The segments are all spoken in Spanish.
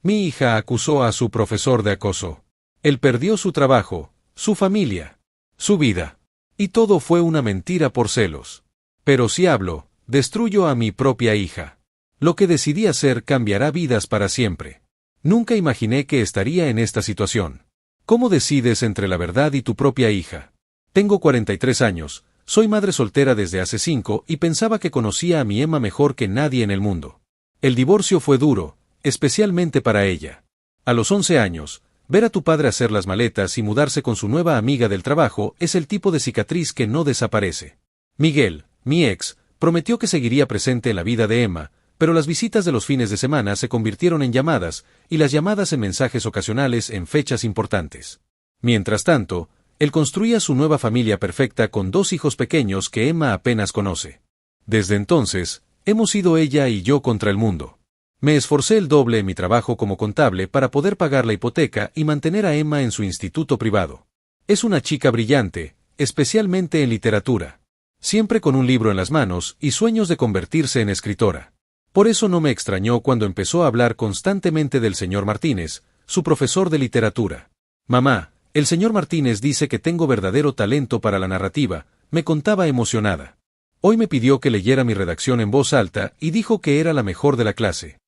Mi hija acusó a su profesor de acoso. Él perdió su trabajo, su familia, su vida. Y todo fue una mentira por celos. Pero si hablo, destruyo a mi propia hija. Lo que decidí hacer cambiará vidas para siempre. Nunca imaginé que estaría en esta situación. ¿Cómo decides entre la verdad y tu propia hija? Tengo 43 años, soy madre soltera desde hace 5 y pensaba que conocía a mi Emma mejor que nadie en el mundo. El divorcio fue duro, especialmente para ella. A los 11 años, ver a tu padre hacer las maletas y mudarse con su nueva amiga del trabajo es el tipo de cicatriz que no desaparece. Miguel, mi ex, prometió que seguiría presente en la vida de Emma, pero las visitas de los fines de semana se convirtieron en llamadas, y las llamadas en mensajes ocasionales en fechas importantes. Mientras tanto, él construía su nueva familia perfecta con 2 hijos pequeños que Emma apenas conoce. Desde entonces, hemos ido ella y yo contra el mundo. Me esforcé el doble en mi trabajo como contable para poder pagar la hipoteca y mantener a Emma en su instituto privado. Es una chica brillante, especialmente en literatura. Siempre con un libro en las manos y sueños de convertirse en escritora. Por eso no me extrañó cuando empezó a hablar constantemente del señor Martínez, su profesor de literatura. Mamá, el señor Martínez dice que tengo verdadero talento para la narrativa, me contaba emocionada. Hoy me pidió que leyera mi redacción en voz alta y dijo que era la mejor de la clase.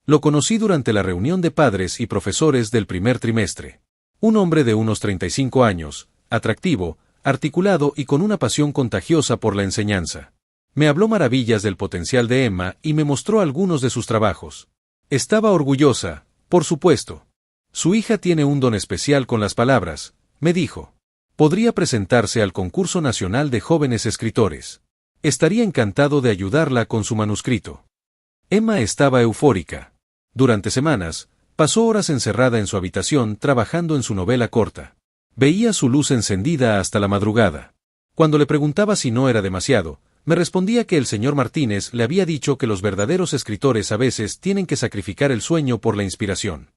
Lo conocí durante la reunión de padres y profesores del primer trimestre. Un hombre de unos 35 años, atractivo, articulado y con una pasión contagiosa por la enseñanza. Me habló maravillas del potencial de Emma y me mostró algunos de sus trabajos. Estaba orgullosa, por supuesto. Su hija tiene un don especial con las palabras, me dijo. Podría presentarse al concurso nacional de jóvenes escritores. Estaría encantado de ayudarla con su manuscrito. Emma estaba eufórica. Durante semanas, pasó horas encerrada en su habitación trabajando en su novela corta. Veía su luz encendida hasta la madrugada. Cuando le preguntaba si no era demasiado, me respondía que el señor Martínez le había dicho que los verdaderos escritores a veces tienen que sacrificar el sueño por la inspiración.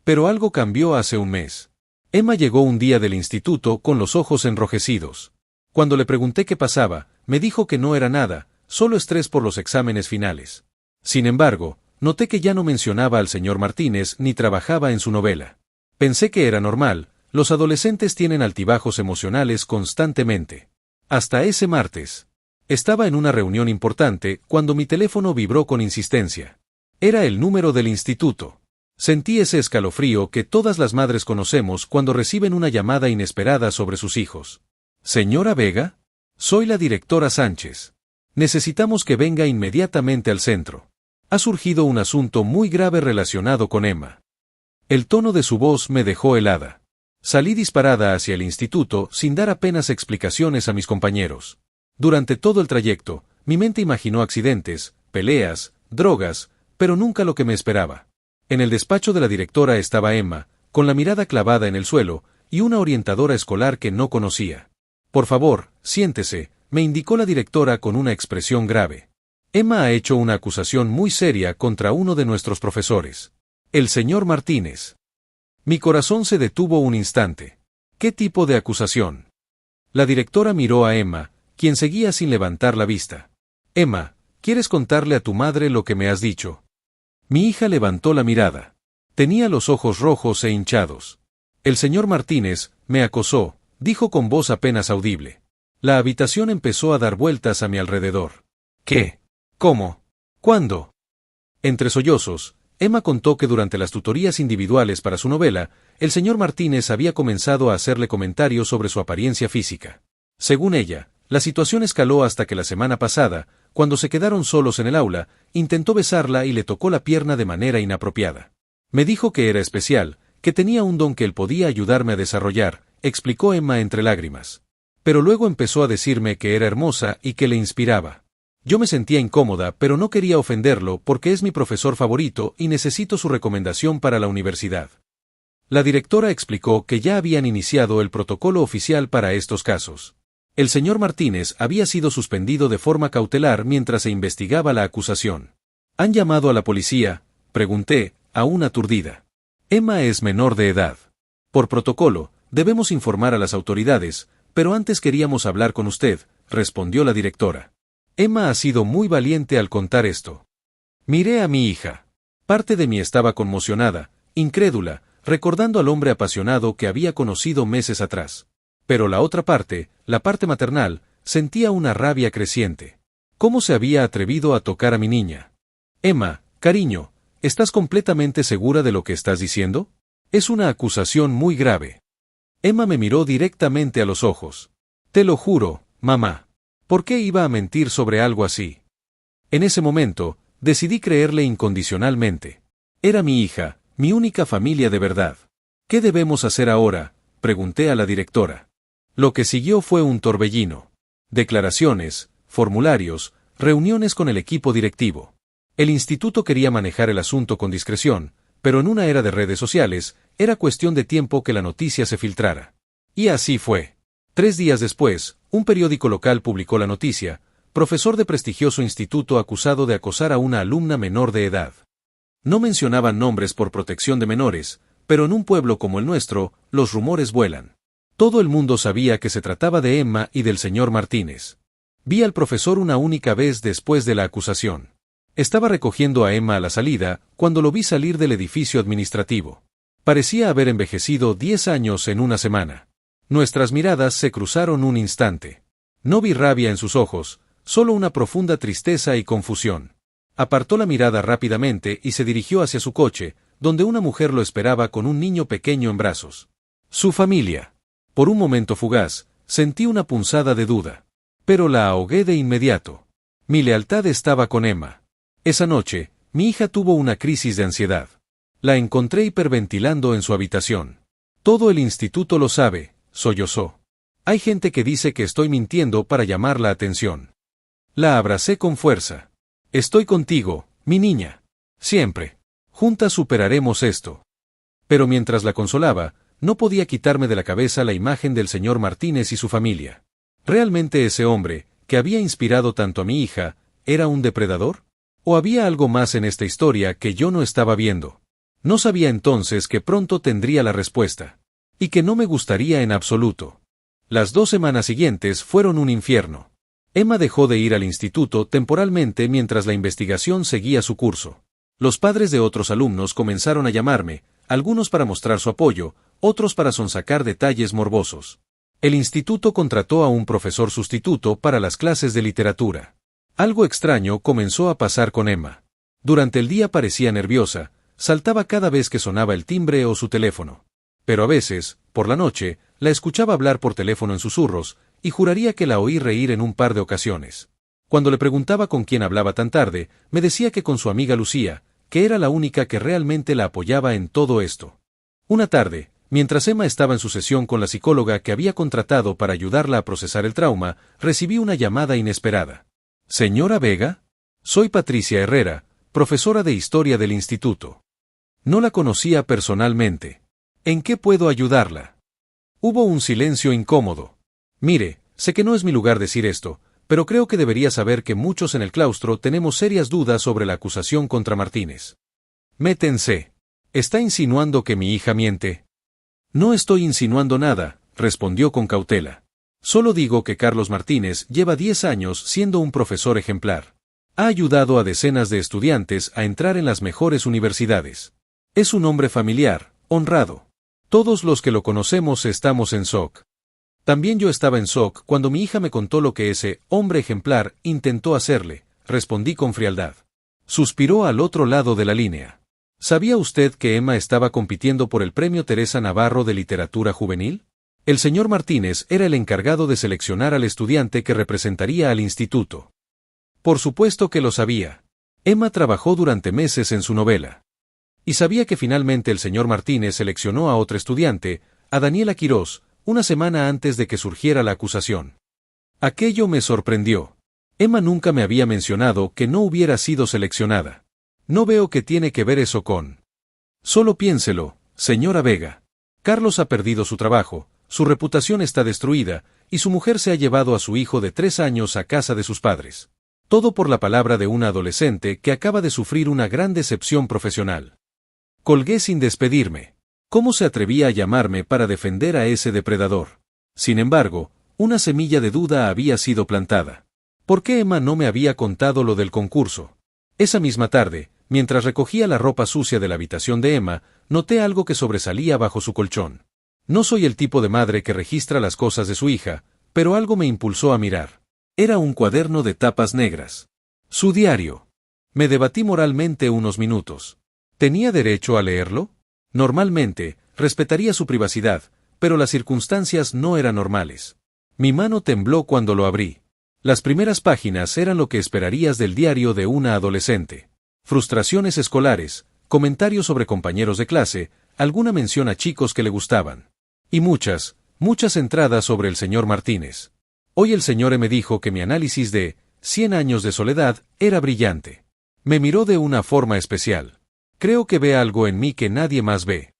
Pero algo cambió hace un mes. Emma llegó un día del instituto con los ojos enrojecidos. Cuando le pregunté qué pasaba, me dijo que no era nada, solo estrés por los exámenes finales. Sin embargo, noté que ya no mencionaba al señor Martínez ni trabajaba en su novela. Pensé que era normal, los adolescentes tienen altibajos emocionales constantemente. Hasta ese martes. Estaba en una reunión importante cuando mi teléfono vibró con insistencia. Era el número del instituto. Sentí ese escalofrío que todas las madres conocemos cuando reciben una llamada inesperada sobre sus hijos. ¿Señora Vega? Soy la directora Sánchez. Necesitamos que venga inmediatamente al centro. Ha surgido un asunto muy grave relacionado con Emma. El tono de su voz me dejó helada. Salí disparada hacia el instituto sin dar apenas explicaciones a mis compañeros. Durante todo el trayecto, mi mente imaginó accidentes, peleas, drogas, pero nunca lo que me esperaba. En el despacho de la directora estaba Emma, con la mirada clavada en el suelo, y una orientadora escolar que no conocía. Por favor, siéntese, me indicó la directora con una expresión grave. Emma ha hecho una acusación muy seria contra uno de nuestros profesores. El señor Martínez. Mi corazón se detuvo un instante. ¿Qué tipo de acusación? La directora miró a Emma, quien seguía sin levantar la vista. Emma, ¿quieres contarle a tu madre lo que me has dicho? Mi hija levantó la mirada. Tenía los ojos rojos e hinchados. El señor Martínez me acosó, dijo con voz apenas audible. La habitación empezó a dar vueltas a mi alrededor. ¿Qué? ¿Cómo? ¿Cuándo? Entre sollozos, Emma contó que durante las tutorías individuales para su novela, el señor Martínez había comenzado a hacerle comentarios sobre su apariencia física. Según ella, la situación escaló hasta que la semana pasada, cuando se quedaron solos en el aula, intentó besarla y le tocó la pierna de manera inapropiada. Me dijo que era especial, que tenía un don que él podía ayudarme a desarrollar, explicó Emma entre lágrimas. Pero luego empezó a decirme que era hermosa y que le inspiraba. Yo me sentía incómoda, pero no quería ofenderlo porque es mi profesor favorito y necesito su recomendación para la universidad. La directora explicó que ya habían iniciado el protocolo oficial para estos casos. El señor Martínez había sido suspendido de forma cautelar mientras se investigaba la acusación. ¿Han llamado a la policía?, pregunté, aún aturdida. Emma es menor de edad. Por protocolo, debemos informar a las autoridades, pero antes queríamos hablar con usted, respondió la directora. Emma ha sido muy valiente al contar esto. Miré a mi hija. Parte de mí estaba conmocionada, incrédula, recordando al hombre apasionado que había conocido meses atrás. Pero la otra parte, la parte maternal, sentía una rabia creciente. ¿Cómo se había atrevido a tocar a mi niña? Emma, cariño, ¿estás completamente segura de lo que estás diciendo? Es una acusación muy grave. Emma me miró directamente a los ojos. Te lo juro, mamá. ¿Por qué iba a mentir sobre algo así? En ese momento, decidí creerle incondicionalmente. Era mi hija, mi única familia de verdad. ¿Qué debemos hacer ahora?, pregunté a la directora. Lo que siguió fue un torbellino. Declaraciones, formularios, reuniones con el equipo directivo. El instituto quería manejar el asunto con discreción, pero en una era de redes sociales, era cuestión de tiempo que la noticia se filtrara. Y así fue. 3 días después, un periódico local publicó la noticia: profesor de prestigioso instituto acusado de acosar a una alumna menor de edad. No mencionaban nombres por protección de menores, pero en un pueblo como el nuestro, los rumores vuelan. Todo el mundo sabía que se trataba de Emma y del señor Martínez. Vi al profesor una única vez después de la acusación. Estaba recogiendo a Emma a la salida, cuando lo vi salir del edificio administrativo. Parecía haber envejecido 10 años en una semana. Nuestras miradas se cruzaron un instante. No vi rabia en sus ojos, solo una profunda tristeza y confusión. Apartó la mirada rápidamente y se dirigió hacia su coche, donde una mujer lo esperaba con un niño pequeño en brazos. Su familia. Por un momento fugaz, sentí una punzada de duda. Pero la ahogué de inmediato. Mi lealtad estaba con Emma. Esa noche, mi hija tuvo una crisis de ansiedad. La encontré hiperventilando en su habitación. Todo el instituto lo sabe, sollozó. Hay gente que dice que estoy mintiendo para llamar la atención. La abracé con fuerza. Estoy contigo, mi niña. Siempre. Juntas superaremos esto. Pero mientras la consolaba, no podía quitarme de la cabeza la imagen del señor Martínez y su familia. ¿Realmente ese hombre, que había inspirado tanto a mi hija, era un depredador? ¿O había algo más en esta historia que yo no estaba viendo? No sabía entonces que pronto tendría la respuesta. Y que no me gustaría en absoluto. Las 2 semanas siguientes fueron un infierno. Emma dejó de ir al instituto temporalmente mientras la investigación seguía su curso. Los padres de otros alumnos comenzaron a llamarme, algunos para mostrar su apoyo, otros para sonsacar detalles morbosos. El instituto contrató a un profesor sustituto para las clases de literatura. Algo extraño comenzó a pasar con Emma. Durante el día parecía nerviosa, saltaba cada vez que sonaba el timbre o su teléfono. Pero a veces, por la noche, la escuchaba hablar por teléfono en susurros, y juraría que la oí reír en un par de ocasiones. Cuando le preguntaba con quién hablaba tan tarde, me decía que con su amiga Lucía, que era la única que realmente la apoyaba en todo esto. Una tarde, mientras Emma estaba en su sesión con la psicóloga que había contratado para ayudarla a procesar el trauma, recibí una llamada inesperada. «¿Señora Vega? Soy Patricia Herrera, profesora de historia del instituto». No la conocía personalmente. ¿En qué puedo ayudarla? Hubo un silencio incómodo. Mire, sé que no es mi lugar decir esto, pero creo que debería saber que muchos en el claustro tenemos serias dudas sobre la acusación contra Martínez. Métense. ¿Está insinuando que mi hija miente? No estoy insinuando nada, respondió con cautela. Solo digo que Carlos Martínez lleva 10 años siendo un profesor ejemplar. Ha ayudado a decenas de estudiantes a entrar en las mejores universidades. Es un hombre familiar, honrado. Todos los que lo conocemos estamos en shock. También yo estaba en shock cuando mi hija me contó lo que ese hombre ejemplar intentó hacerle, respondí con frialdad. Suspiró al otro lado de la línea. ¿Sabía usted que Emma estaba compitiendo por el Premio Teresa Navarro de Literatura Juvenil? El señor Martínez era el encargado de seleccionar al estudiante que representaría al instituto. Por supuesto que lo sabía. Emma trabajó durante meses en su novela. Y sabía que finalmente el señor Martínez seleccionó a otra estudiante, a Daniela Quirós, una semana antes de que surgiera la acusación. Aquello me sorprendió. Emma nunca me había mencionado que no hubiera sido seleccionada. No veo qué tiene que ver eso con... Solo piénselo, señora Vega. Carlos ha perdido su trabajo, su reputación está destruida, y su mujer se ha llevado a su hijo de 3 años a casa de sus padres. Todo por la palabra de una adolescente que acaba de sufrir una gran decepción profesional. Colgué sin despedirme. ¿Cómo se atrevía a llamarme para defender a ese depredador? Sin embargo, una semilla de duda había sido plantada. ¿Por qué Emma no me había contado lo del concurso? Esa misma tarde, mientras recogía la ropa sucia de la habitación de Emma, noté algo que sobresalía bajo su colchón. No soy el tipo de madre que registra las cosas de su hija, pero algo me impulsó a mirar. Era un cuaderno de tapas negras. Su diario. Me debatí moralmente unos minutos. ¿Tenía derecho a leerlo? Normalmente, respetaría su privacidad, pero las circunstancias no eran normales. Mi mano tembló cuando lo abrí. Las primeras páginas eran lo que esperarías del diario de una adolescente. Frustraciones escolares, comentarios sobre compañeros de clase, alguna mención a chicos que le gustaban. Y muchas entradas sobre el señor Martínez. Hoy el señor me dijo que mi análisis de 100 años de soledad era brillante. Me miró de una forma especial. Creo que ve algo en mí que nadie más ve.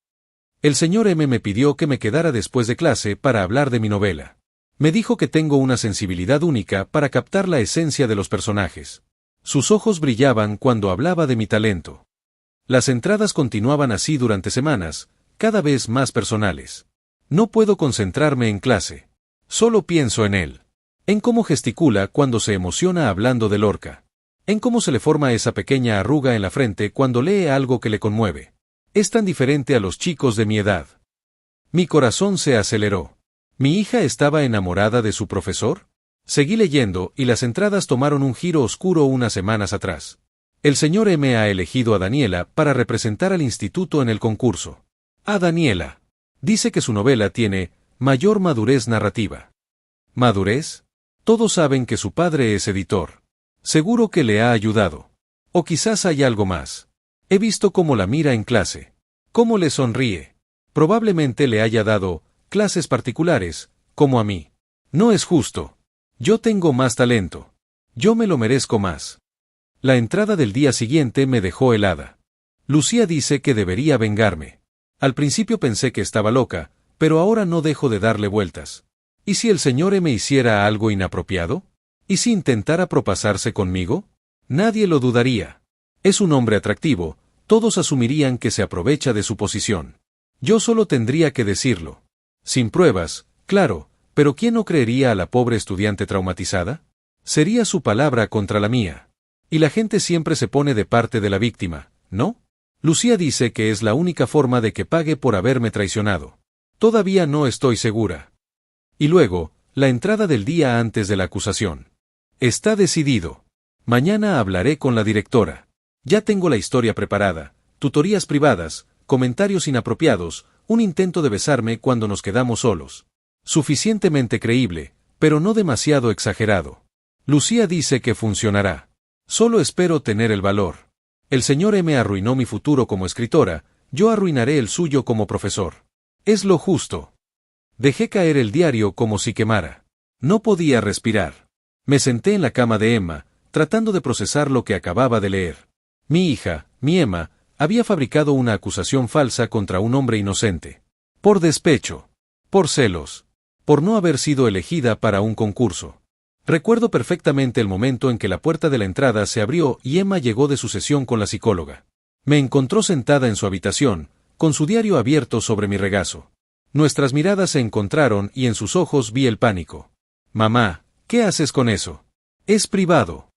El señor M me pidió que me quedara después de clase para hablar de mi novela. Me dijo que tengo una sensibilidad única para captar la esencia de los personajes. Sus ojos brillaban cuando hablaba de mi talento. Las entradas continuaban así durante semanas, cada vez más personales. No puedo concentrarme en clase. Solo pienso en él. En cómo gesticula cuando se emociona hablando de Lorca. En cómo se le forma esa pequeña arruga en la frente cuando lee algo que le conmueve. Es tan diferente a los chicos de mi edad. Mi corazón se aceleró. ¿Mi hija estaba enamorada de su profesor? Seguí leyendo y las entradas tomaron un giro oscuro unas semanas atrás. El señor M ha elegido a Daniela para representar al instituto en el concurso. A Daniela. Dice que su novela tiene mayor madurez narrativa. ¿Madurez? Todos saben que su padre es editor. Seguro que le ha ayudado. O quizás hay algo más. He visto cómo la mira en clase. Cómo le sonríe. Probablemente le haya dado clases particulares, como a mí. No es justo. Yo tengo más talento. Yo me lo merezco más. La entrada del día siguiente me dejó helada. Lucía dice que debería vengarme. Al principio pensé que estaba loca, pero ahora no dejo de darle vueltas. ¿Y si el señor me hiciera algo inapropiado? ¿Y si intentara propasarse conmigo? Nadie lo dudaría. Es un hombre atractivo, todos asumirían que se aprovecha de su posición. Yo solo tendría que decirlo. Sin pruebas, claro, pero ¿quién no creería a la pobre estudiante traumatizada? Sería su palabra contra la mía. Y la gente siempre se pone de parte de la víctima, ¿no? Lucía dice que es la única forma de que pague por haberme traicionado. Todavía no estoy segura. Y luego, la entrada del día antes de la acusación. Está decidido. Mañana hablaré con la directora. Ya tengo la historia preparada, tutorías privadas, comentarios inapropiados, un intento de besarme cuando nos quedamos solos. Suficientemente creíble, pero no demasiado exagerado. Lucía dice que funcionará. Solo espero tener el valor. El señor M arruinó mi futuro como escritora, yo arruinaré el suyo como profesor. Es lo justo. Dejé caer el diario como si quemara. No podía respirar. Me senté en la cama de Emma, tratando de procesar lo que acababa de leer. Mi hija, mi Emma, había fabricado una acusación falsa contra un hombre inocente. Por despecho. Por celos. Por no haber sido elegida para un concurso. Recuerdo perfectamente el momento en que la puerta de la entrada se abrió y Emma llegó de su sesión con la psicóloga. Me encontró sentada en su habitación, con su diario abierto sobre mi regazo. Nuestras miradas se encontraron y en sus ojos vi el pánico. Mamá, ¿qué haces con eso? Es privado.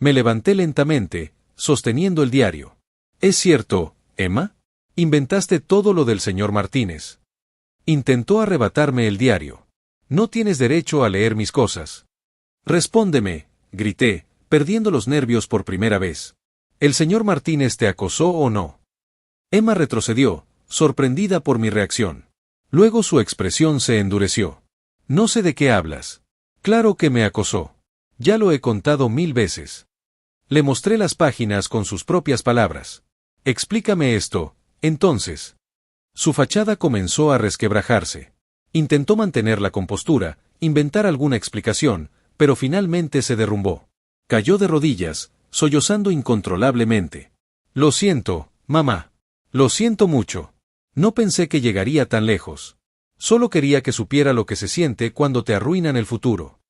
Me levanté lentamente, sosteniendo el diario. ¿Es cierto, Emma? Inventaste todo lo del señor Martínez. Intentó arrebatarme el diario. No tienes derecho a leer mis cosas. Respóndeme, grité, perdiendo los nervios por primera vez. ¿El señor Martínez te acosó o no? Emma retrocedió, sorprendida por mi reacción. Luego su expresión se endureció. No sé de qué hablas. Claro que me acosó. Ya lo he contado 1000 veces. Le mostré las páginas con sus propias palabras. Explícame esto, entonces. Su fachada comenzó a resquebrajarse. Intentó mantener la compostura, inventar alguna explicación, pero finalmente se derrumbó. Cayó de rodillas, sollozando incontrolablemente. Lo siento, mamá. Lo siento mucho. No pensé que llegaría tan lejos. Solo quería que supiera lo que se siente cuando te arruinan el futuro.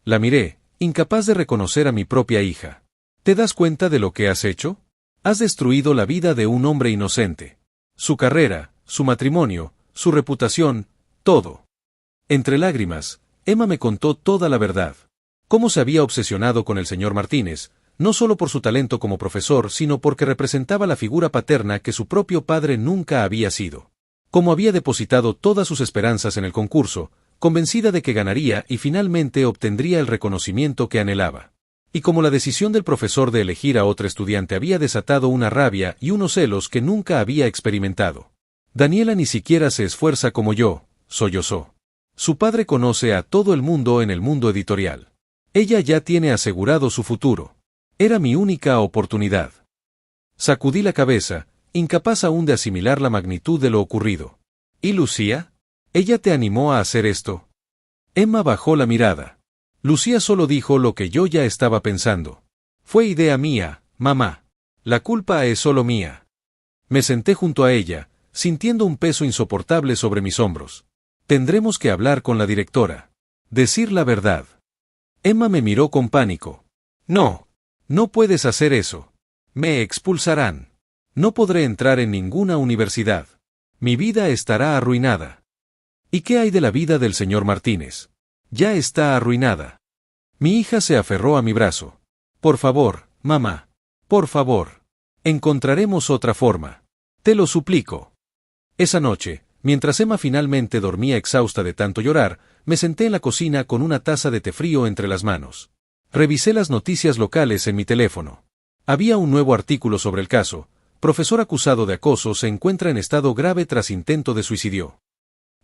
La miré, incapaz de reconocer a mi propia hija. ¿Te das cuenta de lo que has hecho? Has destruido la vida de un hombre inocente. Su carrera, su matrimonio, su reputación, todo. Entre lágrimas, Emma me contó toda la verdad. Cómo se había obsesionado con el señor Martínez, no solo por su talento como profesor, sino porque representaba la figura paterna que su propio padre nunca había sido. Como había depositado todas sus esperanzas en el concurso, convencida de que ganaría y finalmente obtendría el reconocimiento que anhelaba. Y como la decisión del profesor de elegir a otro estudiante había desatado una rabia y unos celos que nunca había experimentado. Daniela ni siquiera se esfuerza como yo, sollozó. Su padre conoce a todo el mundo en el mundo editorial. Ella ya tiene asegurado su futuro. Era mi única oportunidad. Sacudí la cabeza, incapaz aún de asimilar la magnitud de lo ocurrido. ¿Y Lucía? ¿Ella te animó a hacer esto? Emma bajó la mirada. Lucía solo dijo lo que yo ya estaba pensando. Fue idea mía, mamá. La culpa es solo mía. Me senté junto a ella, sintiendo un peso insoportable sobre mis hombros. Tendremos que hablar con la directora. Decir la verdad. Emma me miró con pánico. No. No puedes hacer eso. Me expulsarán. No podré entrar en ninguna universidad. Mi vida estará arruinada. ¿Y qué hay de la vida del señor Martínez? Ya está arruinada. Mi hija se aferró a mi brazo. Por favor, mamá. Por favor. Encontraremos otra forma. Te lo suplico. Esa noche, mientras Emma finalmente dormía exhausta de tanto llorar, me senté en la cocina con una taza de té frío entre las manos. Revisé las noticias locales en mi teléfono. Había un nuevo artículo sobre el caso. Profesor acusado de acoso se encuentra en estado grave tras intento de suicidio.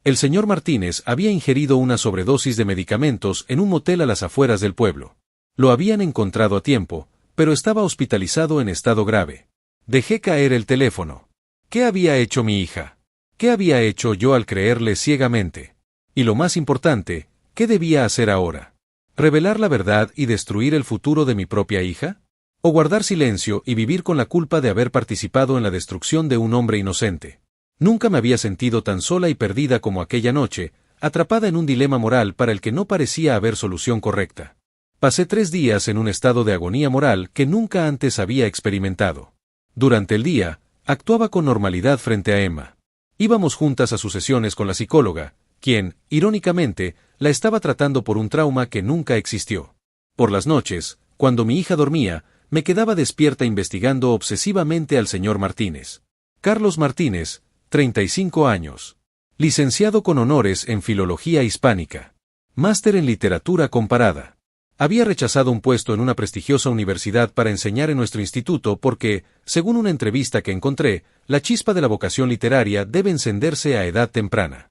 El señor Martínez había ingerido una sobredosis de medicamentos en un motel a las afueras del pueblo. Lo habían encontrado a tiempo, pero estaba hospitalizado en estado grave. Dejé caer el teléfono. ¿Qué había hecho mi hija? ¿Qué había hecho yo al creerle ciegamente? Y lo más importante, ¿qué debía hacer ahora? ¿Revelar la verdad y destruir el futuro de mi propia hija? ¿O guardar silencio y vivir con la culpa de haber participado en la destrucción de un hombre inocente? Nunca me había sentido tan sola y perdida como aquella noche, atrapada en un dilema moral para el que no parecía haber solución correcta. Pasé 3 días en un estado de agonía moral que nunca antes había experimentado. Durante el día, actuaba con normalidad frente a Emma. Íbamos juntas a sus sesiones con la psicóloga, quien, irónicamente, la estaba tratando por un trauma que nunca existió. Por las noches, cuando mi hija dormía, me quedaba despierta investigando obsesivamente al señor Martínez. Carlos Martínez, 35 años. Licenciado con honores en Filología Hispánica. Máster en Literatura Comparada. Había rechazado un puesto en una prestigiosa universidad para enseñar en nuestro instituto porque, según una entrevista que encontré, la chispa de la vocación literaria debe encenderse a edad temprana.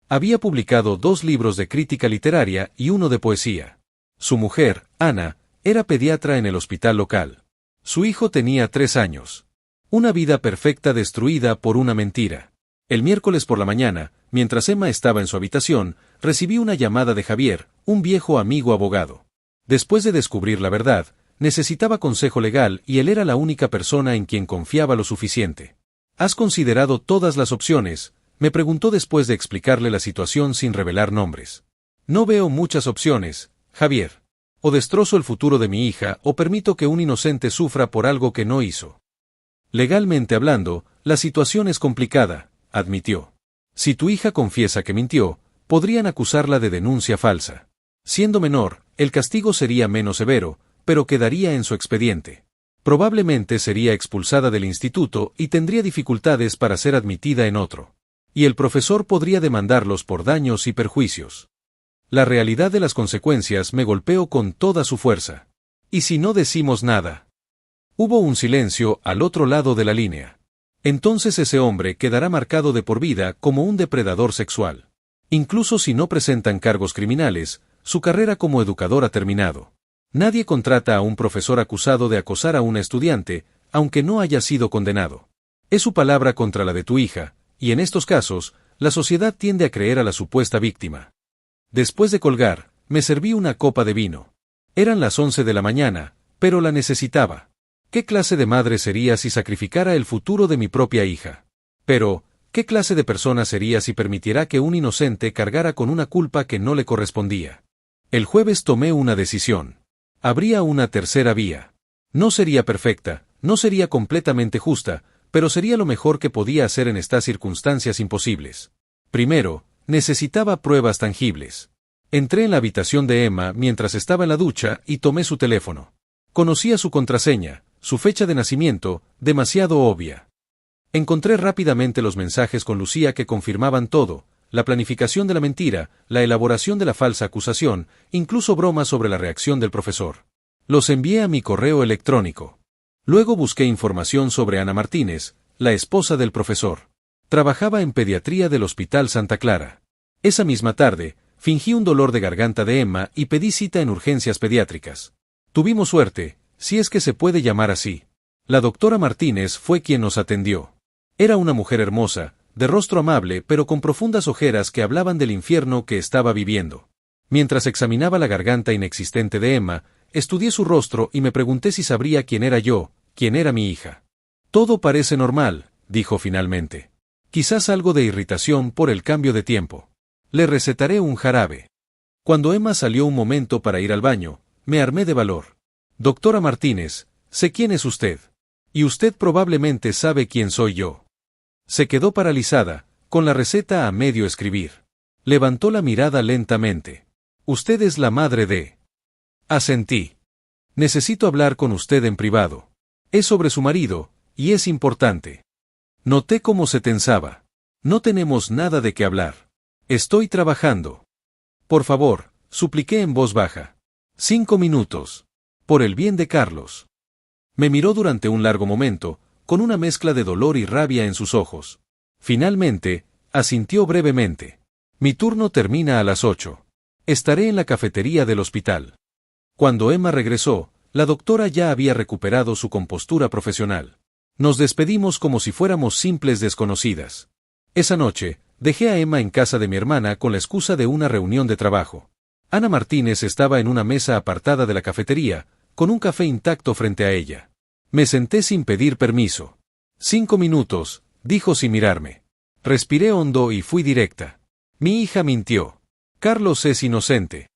Había publicado 2 libros de crítica literaria y 1 de poesía. Su mujer, Ana, era pediatra en el hospital local. Su hijo tenía 3 años. Una vida perfecta destruida por una mentira. El miércoles por la mañana, mientras Emma estaba en su habitación, recibí una llamada de Javier, un viejo amigo abogado. Después de descubrir la verdad, necesitaba consejo legal y él era la única persona en quien confiaba lo suficiente. ¿Has considerado todas las opciones?, me preguntó después de explicarle la situación sin revelar nombres. No veo muchas opciones, Javier. O destrozo el futuro de mi hija o permito que un inocente sufra por algo que no hizo. Legalmente hablando, la situación es complicada, admitió. Si tu hija confiesa que mintió, podrían acusarla de denuncia falsa. Siendo menor, el castigo sería menos severo, pero quedaría en su expediente. Probablemente sería expulsada del instituto y tendría dificultades para ser admitida en otro. Y el profesor podría demandarlos por daños y perjuicios. La realidad de las consecuencias me golpeó con toda su fuerza. ¿Y si no decimos nada? Hubo un silencio al otro lado de la línea. Entonces ese hombre quedará marcado de por vida como un depredador sexual. Incluso si no presentan cargos criminales, su carrera como educador ha terminado. Nadie contrata a un profesor acusado de acosar a una estudiante, aunque no haya sido condenado. Es su palabra contra la de tu hija, y en estos casos, la sociedad tiende a creer a la supuesta víctima. Después de colgar, me serví una copa de vino. Eran las 11 de la mañana, pero la necesitaba. ¿Qué clase de madre sería si sacrificara el futuro de mi propia hija? Pero, ¿qué clase de persona sería si permitiera que un inocente cargara con una culpa que no le correspondía? El jueves tomé una decisión. Habría una tercera vía. No sería perfecta, no sería completamente justa, pero sería lo mejor que podía hacer en estas circunstancias imposibles. Primero, necesitaba pruebas tangibles. Entré en la habitación de Emma mientras estaba en la ducha y tomé su teléfono. Conocía su contraseña, su fecha de nacimiento, demasiado obvia. Encontré rápidamente los mensajes con Lucía que confirmaban todo, la planificación de la mentira, la elaboración de la falsa acusación, incluso bromas sobre la reacción del profesor. Los envié a mi correo electrónico. Luego busqué información sobre Ana Martínez, la esposa del profesor. Trabajaba en pediatría del Hospital Santa Clara. Esa misma tarde, fingí un dolor de garganta de Emma y pedí cita en urgencias pediátricas. Tuvimos suerte, si es que se puede llamar así. La doctora Martínez fue quien nos atendió. Era una mujer hermosa, de rostro amable pero con profundas ojeras que hablaban del infierno que estaba viviendo. Mientras examinaba la garganta inexistente de Emma, estudié su rostro y me pregunté si sabría quién era yo, quién era mi hija. Todo parece normal, dijo finalmente. Quizás algo de irritación por el cambio de tiempo. Le recetaré un jarabe. Cuando Emma salió un momento para ir al baño, me armé de valor. Doctora Martínez, sé quién es usted. Y usted probablemente sabe quién soy yo. Se quedó paralizada, con la receta a medio escribir. Levantó la mirada lentamente. Usted es la madre de... Asentí. Necesito hablar con usted en privado. Es sobre su marido, y es importante. Noté cómo se tensaba. No tenemos nada de qué hablar. Estoy trabajando. Por favor, supliqué en voz baja. 5 minutos. Por el bien de Carlos. Me miró durante un largo momento, con una mezcla de dolor y rabia en sus ojos. Finalmente, asintió brevemente. Mi turno termina a las 8. Estaré en la cafetería del hospital. Cuando Emma regresó, la doctora ya había recuperado su compostura profesional. Nos despedimos como si fuéramos simples desconocidas. Esa noche, dejé a Emma en casa de mi hermana con la excusa de una reunión de trabajo. Ana Martínez estaba en una mesa apartada de la cafetería, con un café intacto frente a ella. Me senté sin pedir permiso. 5 minutos, dijo sin mirarme. Respiré hondo y fui directa. Mi hija mintió. Carlos es inocente.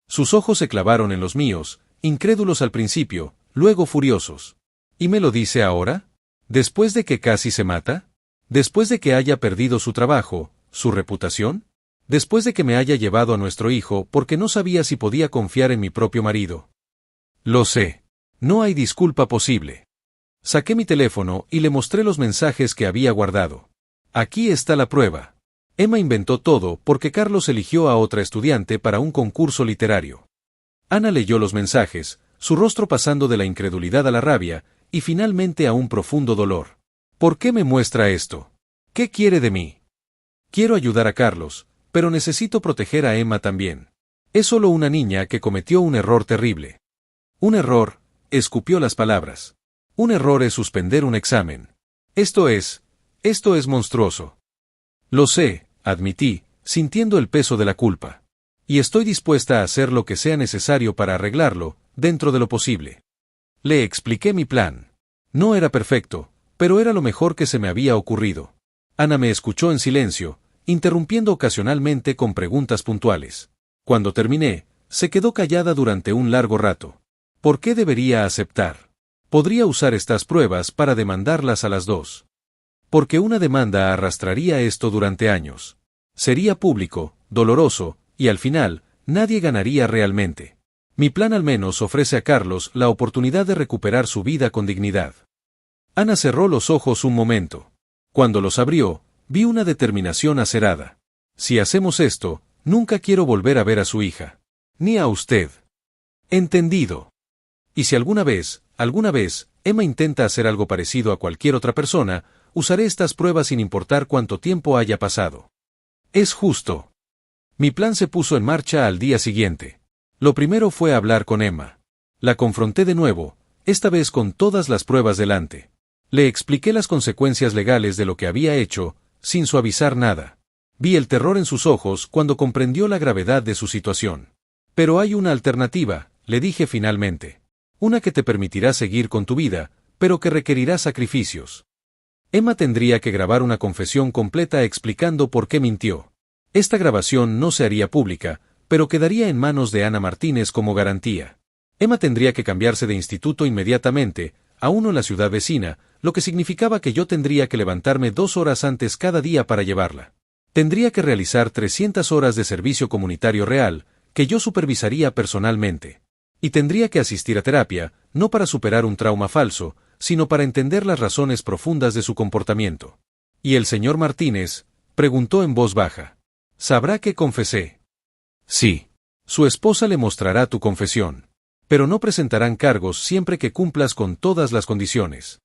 Sus ojos se clavaron en los míos, incrédulos al principio, luego furiosos. ¿Y me lo dice ahora? ¿Después de que casi se mata? ¿Después de que haya perdido su trabajo, su reputación? ¿Después de que me haya llevado a nuestro hijo porque no sabía si podía confiar en mi propio marido? Lo sé. No hay disculpa posible. Saqué mi teléfono y le mostré los mensajes que había guardado. Aquí está la prueba. Emma inventó todo porque Carlos eligió a otra estudiante para un concurso literario. Ana leyó los mensajes, su rostro pasando de la incredulidad a la rabia, y finalmente a un profundo dolor. ¿Por qué me muestra esto? ¿Qué quiere de mí? Quiero ayudar a Carlos, pero necesito proteger a Emma también. Es solo una niña que cometió un error terrible. Un error, escupió las palabras. Un error es suspender un examen. Esto es monstruoso. Lo sé, admití, sintiendo el peso de la culpa. Y estoy dispuesta a hacer lo que sea necesario para arreglarlo, dentro de lo posible. Le expliqué mi plan. No era perfecto, pero era lo mejor que se me había ocurrido. Ana me escuchó en silencio, interrumpiendo ocasionalmente con preguntas puntuales. Cuando terminé, se quedó callada durante un largo rato. ¿Por qué debería aceptar? Podría usar estas pruebas para demandarlas a las dos. Porque una demanda arrastraría esto durante años. Sería público, doloroso, y al final, nadie ganaría realmente. Mi plan al menos ofrece a Carlos la oportunidad de recuperar su vida con dignidad. Ana cerró los ojos un momento. Cuando los abrió, vi una determinación acerada. Si hacemos esto, nunca quiero volver a ver a su hija. Ni a usted. Entendido. Y si alguna vez, Emma intenta hacer algo parecido a cualquier otra persona, usaré estas pruebas sin importar cuánto tiempo haya pasado. Es justo. Mi plan se puso en marcha al día siguiente. Lo primero fue hablar con Emma. La confronté de nuevo, esta vez con todas las pruebas delante. Le expliqué las consecuencias legales de lo que había hecho, sin suavizar nada. Vi el terror en sus ojos cuando comprendió la gravedad de su situación. Pero hay una alternativa, le dije finalmente. Una que te permitirá seguir con tu vida, pero que requerirá sacrificios. Emma tendría que grabar una confesión completa explicando por qué mintió. Esta grabación no se haría pública, pero quedaría en manos de Ana Martínez como garantía. Emma tendría que cambiarse de instituto inmediatamente, a uno en la ciudad vecina, lo que significaba que yo tendría que levantarme 2 horas antes cada día para llevarla. Tendría que realizar 300 horas de servicio comunitario real, que yo supervisaría personalmente. Y tendría que asistir a terapia, no para superar un trauma falso, sino para entender las razones profundas de su comportamiento. ¿Y el señor Martínez?, preguntó en voz baja. ¿Sabrá que confesé? Sí. Su esposa le mostrará tu confesión. Pero no presentarán cargos siempre que cumplas con todas las condiciones.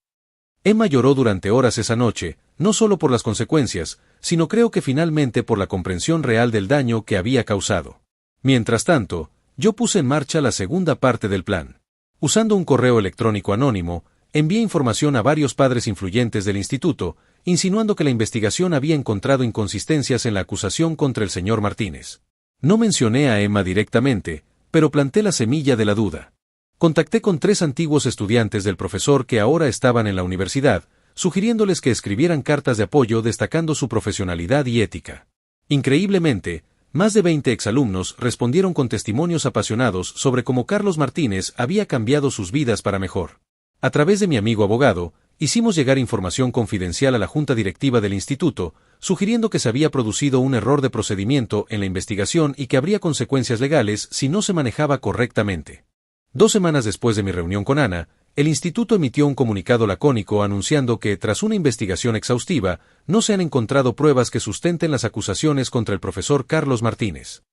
Emma lloró durante horas esa noche, no solo por las consecuencias, sino creo que finalmente por la comprensión real del daño que había causado. Mientras tanto, yo puse en marcha la segunda parte del plan. Usando un correo electrónico anónimo, envié información a varios padres influyentes del instituto, insinuando que la investigación había encontrado inconsistencias en la acusación contra el señor Martínez. No mencioné a Emma directamente, pero planté la semilla de la duda. Contacté con 3 antiguos estudiantes del profesor que ahora estaban en la universidad, sugiriéndoles que escribieran cartas de apoyo destacando su profesionalidad y ética. Increíblemente, más de 20 exalumnos respondieron con testimonios apasionados sobre cómo Carlos Martínez había cambiado sus vidas para mejor. A través de mi amigo abogado, hicimos llegar información confidencial a la junta directiva del instituto, sugiriendo que se había producido un error de procedimiento en la investigación y que habría consecuencias legales si no se manejaba correctamente. 2 semanas después de mi reunión con Ana, el instituto emitió un comunicado lacónico anunciando que, tras una investigación exhaustiva, no se han encontrado pruebas que sustenten las acusaciones contra el profesor Carlos Martínez.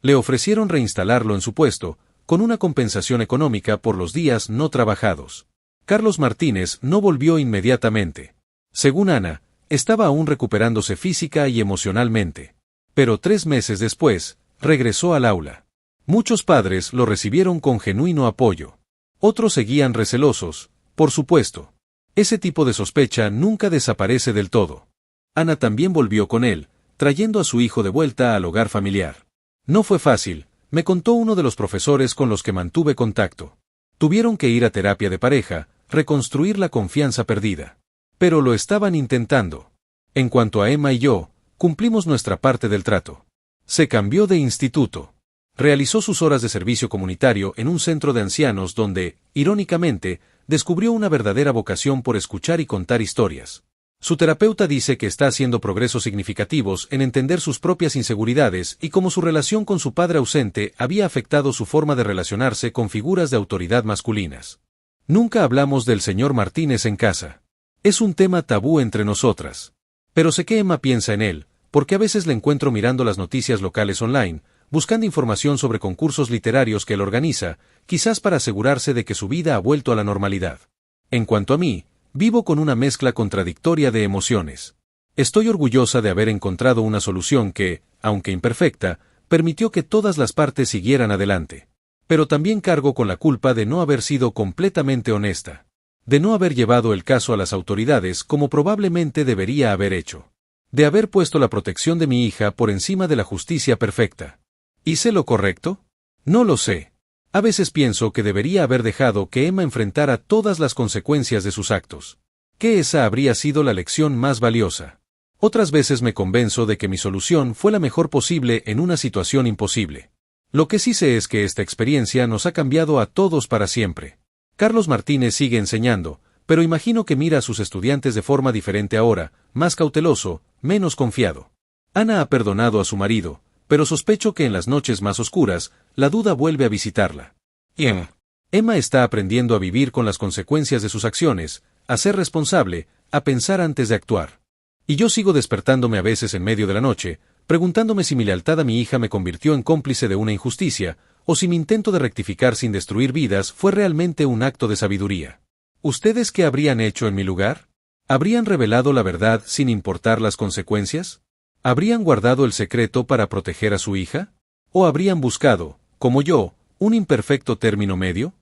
Le ofrecieron reinstalarlo en su puesto, con una compensación económica por los días no trabajados. Carlos Martínez no volvió inmediatamente. Según Ana, estaba aún recuperándose física y emocionalmente. Pero 3 meses después, regresó al aula. Muchos padres lo recibieron con genuino apoyo. Otros seguían recelosos, por supuesto. Ese tipo de sospecha nunca desaparece del todo. Ana también volvió con él, trayendo a su hijo de vuelta al hogar familiar. No fue fácil, me contó uno de los profesores con los que mantuve contacto. Tuvieron que ir a terapia de pareja, reconstruir la confianza perdida. Pero lo estaban intentando. En cuanto a Emma y yo, cumplimos nuestra parte del trato. Se cambió de instituto. Realizó sus horas de servicio comunitario en un centro de ancianos donde, irónicamente, descubrió una verdadera vocación por escuchar y contar historias. Su terapeuta dice que está haciendo progresos significativos en entender sus propias inseguridades y cómo su relación con su padre ausente había afectado su forma de relacionarse con figuras de autoridad masculinas. Nunca hablamos del señor Martínez en casa. Es un tema tabú entre nosotras. Pero sé que Emma piensa en él, porque a veces le encuentro mirando las noticias locales online, buscando información sobre concursos literarios que él organiza, quizás para asegurarse de que su vida ha vuelto a la normalidad. En cuanto a mí, vivo con una mezcla contradictoria de emociones. Estoy orgullosa de haber encontrado una solución que, aunque imperfecta, permitió que todas las partes siguieran adelante. Pero también cargo con la culpa de no haber sido completamente honesta. De no haber llevado el caso a las autoridades como probablemente debería haber hecho. De haber puesto la protección de mi hija por encima de la justicia perfecta. ¿Hice lo correcto? No lo sé. A veces pienso que debería haber dejado que Emma enfrentara todas las consecuencias de sus actos. Que esa habría sido la lección más valiosa. Otras veces me convenzo de que mi solución fue la mejor posible en una situación imposible. Lo que sí sé es que esta experiencia nos ha cambiado a todos para siempre. Carlos Martínez sigue enseñando, pero imagino que mira a sus estudiantes de forma diferente ahora, más cauteloso, menos confiado. Ana ha perdonado a su marido, pero sospecho que en las noches más oscuras, la duda vuelve a visitarla. Emma está aprendiendo a vivir con las consecuencias de sus acciones, a ser responsable, a pensar antes de actuar. Y yo sigo despertándome a veces en medio de la noche, preguntándome si mi lealtad a mi hija me convirtió en cómplice de una injusticia, o si mi intento de rectificar sin destruir vidas fue realmente un acto de sabiduría. ¿Ustedes qué habrían hecho en mi lugar? ¿Habrían revelado la verdad sin importar las consecuencias? ¿Habrían guardado el secreto para proteger a su hija? ¿O habrían buscado, como yo, un imperfecto término medio?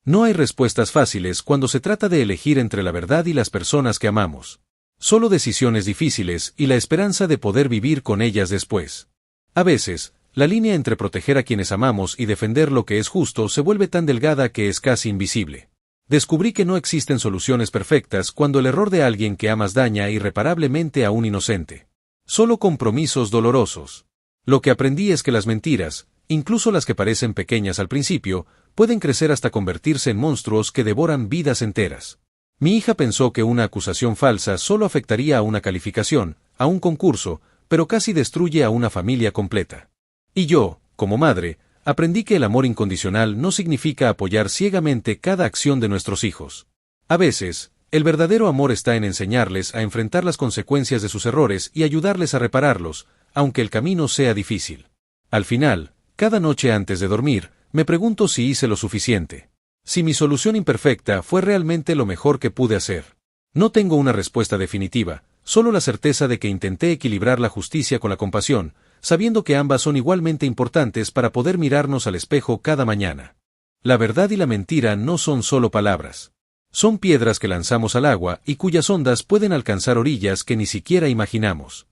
No hay respuestas fáciles cuando se trata de elegir entre la verdad y las personas que amamos. Solo decisiones difíciles y la esperanza de poder vivir con ellas después. A veces, la línea entre proteger a quienes amamos y defender lo que es justo se vuelve tan delgada que es casi invisible. Descubrí que no existen soluciones perfectas cuando el error de alguien que amas daña irreparablemente a un inocente. Solo compromisos dolorosos. Lo que aprendí es que las mentiras, incluso las que parecen pequeñas al principio, pueden crecer hasta convertirse en monstruos que devoran vidas enteras. Mi hija pensó que una acusación falsa solo afectaría a una calificación, a un concurso, pero casi destruye a una familia completa. Y yo, como madre, Aprendí que el amor incondicional no significa apoyar ciegamente cada acción de nuestros hijos. A veces, el verdadero amor está en enseñarles a enfrentar las consecuencias de sus errores y ayudarles a repararlos, aunque el camino sea difícil. Al final, cada noche antes de dormir, me pregunto si hice lo suficiente. Si mi solución imperfecta fue realmente lo mejor que pude hacer. No tengo una respuesta definitiva, solo la certeza de que intenté equilibrar la justicia con la compasión, sabiendo que ambas son igualmente importantes para poder mirarnos al espejo cada mañana. La verdad y la mentira no son solo palabras. Son piedras que lanzamos al agua y cuyas ondas pueden alcanzar orillas que ni siquiera imaginamos.